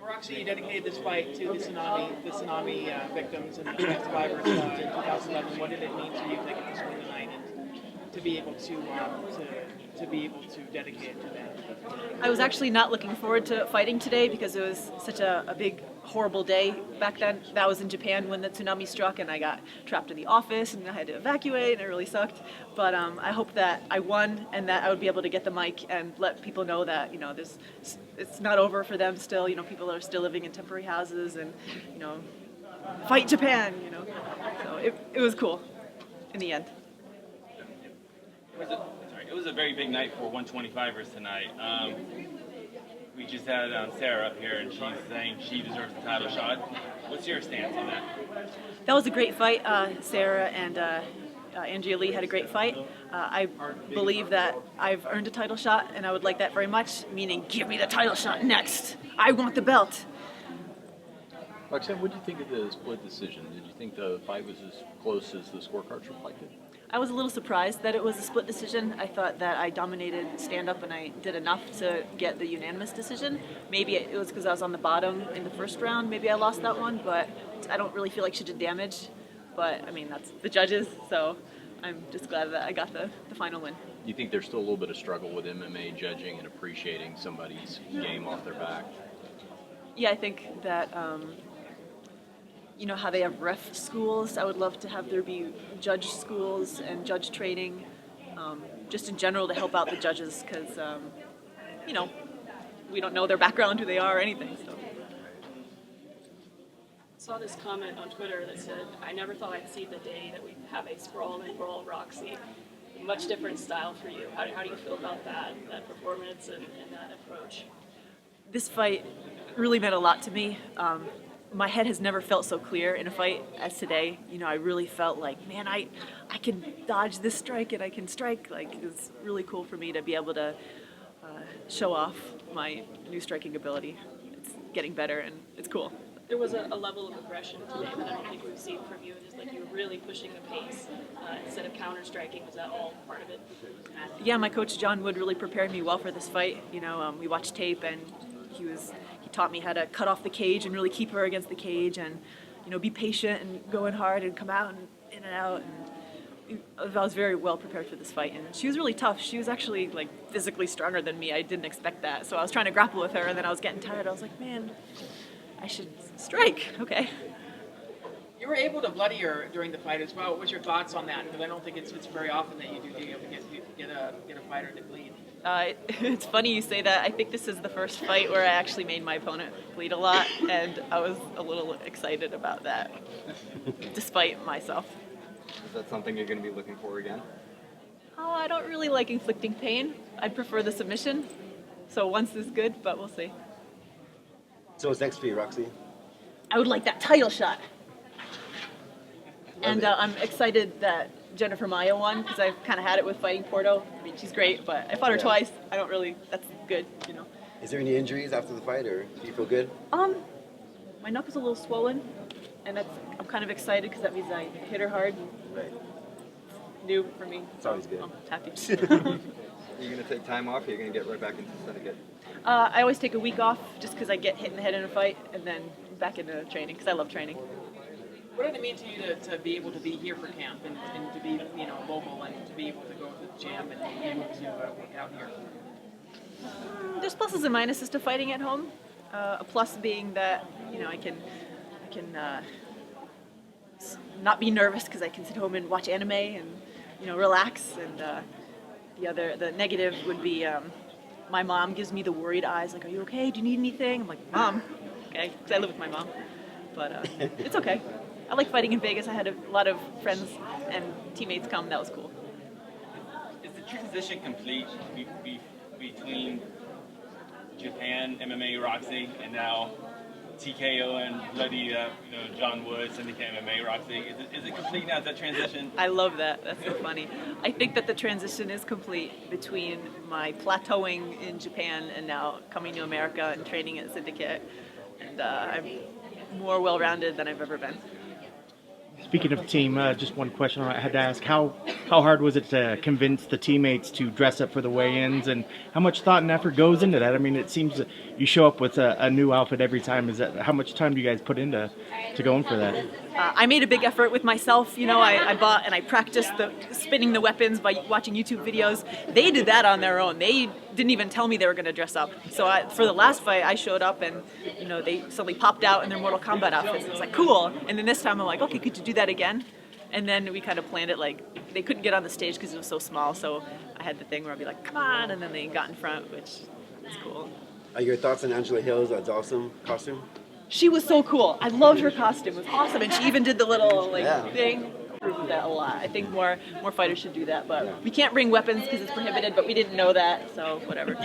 Roxy, you dedicated this fight to the tsunami victims and survivors in 2011. What did it mean to you to get this win tonight and to be able to dedicate it to them? I was actually not looking forward to fighting today because it was such a big, horrible day back then. That was in Japan when the tsunami struck, and I got trapped in the office and I had to evacuate, and it really sucked. But I hope that I won and that I would be able to get the mic and let people know that it's not over for them still. People are still living in temporary houses, and fight Japan. So it was cool in the end. It was a very big night for 125ers tonight. We just had Sarah up here, and she's saying she deserves the title shot. What's your stance on that? That was a great fight. Sarah and Andrea Lee had a great fight. I believe that I've earned a title shot, and I would like that very much, meaning give me the title shot next. I want the belt. Roxanne, what do you think of the split decision? Did you think the fight was as close as the scorecards reflected? I was a little surprised that it was a split decision. I thought that I dominated stand-up and I did enough to get the unanimous decision. Maybe it was because I was on the bottom in the first round. Maybe I lost that one, but I don't really feel like she did damage. But, I mean, that's the judges, so I'm just glad that I got the final win. Do you think there's still a little bit of struggle with MMA judging and appreciating somebody's game off their back? Yeah, I think that how they have ref schools. I would love to have there be judge schools and judge training, just in general to help out the judges because, we don't know their background, who they are, or anything. So. Saw this comment on Twitter that said, "I never thought I'd see the day that we have a sprawl and brawl Roxy." Much different style for you. How do you feel about that performance and that approach? This fight really meant a lot to me. My head has never felt so clear in a fight as today. I really felt like, man, I can dodge this strike and I can strike. Like, it's really cool for me to be able to show off my new striking ability. It's getting better and it's cool. There was a level of aggression today that I don't think we've seen from you. Just like you were really pushing the pace instead of counter-striking. Was that all part of it? Yeah, my coach John Wood really prepared me well for this fight. We watched tape and he taught me how to cut off the cage and really keep her against the cage and, be patient and go in hard and come out and in and out. And I was very well prepared for this fight. And she was really tough. She was actually physically stronger than me. I didn't expect that. So I was trying to grapple with her and then I was getting tired. I was like, man, I should strike. Okay. You were able to bloody her during the fight as well. What was your thoughts on that? Because I don't think it's very often that you do able to get a fighter to bleed. It's funny you say that. I think this is the first fight where I actually made my opponent bleed a lot, and I was a little excited about that, despite myself. Is that something you're going to be looking for again? Oh, I don't really like inflicting pain. I'd prefer the submission. So once is good, but we'll see. So what's next for you, Roxy? I would like that title shot. And I'm excited that Jennifer Maia won because I've kind of had it with fighting Porto. I mean, she's great, but I fought her twice. I don't really, that's good, Is there any injuries after the fight, or do you feel good? My knuckle's a little swollen, and I'm kind of excited because that means I hit her hard. But new for me. It's always good. I'm happy. Are you going to take time off, or are you going to get right back into syndicate? I always take a week off just because I get hit in the head in a fight, and then back into training because I love training. What did it mean to you to be able to be here for camp and to be local and to be able to go to the gym and be able to work out here? There's pluses and minuses to fighting at home. A plus being that I can not be nervous because I can sit home and watch anime and relax. And the negative would be my mom gives me the worried eyes, like, "Are you okay? Do you need anything?" I'm like, "Mom, okay," because I live with my mom. But it's okay. I like fighting in Vegas. I had a lot of friends and teammates come. That was cool. Is the transition complete between Japan MMA Roxy and now TKO and bloody John Wood Syndicate MMA Roxy? Is it complete now? Is that transition? I love that. That's so funny. I think that the transition is complete between my plateauing in Japan and now coming to America and training at Syndicate. And I'm more well-rounded than I've ever been. Speaking of team, just one question I had to ask: how hard was it to convince the teammates to dress up for the weigh-ins, and how much thought and effort goes into that? I mean, it seems that you show up with a new outfit every time. Is that how much time do you guys put into going for that? I made a big effort with myself. You know, I bought and I practiced spinning the weapons by watching YouTube videos. They did that on their own. They didn't even tell me they were going to dress up. So for the last fight, I showed up and, you know, they suddenly popped out in their Mortal Kombat outfits. It was like, cool. And then this time I'm like, okay, could you do that again? And then we kind of planned it like they couldn't get on the stage because it was so small. So I had the thing where I'd be like, come on. And then they got in front, which is cool. Your thoughts on Angela Hill's awesome costume? She was so cool. I loved her costume. It was awesome. And she even did the little Yeah. thing. Improved that a lot. I think more fighters should do that. But we can't bring weapons because it's prohibited, but we didn't know that. So whatever.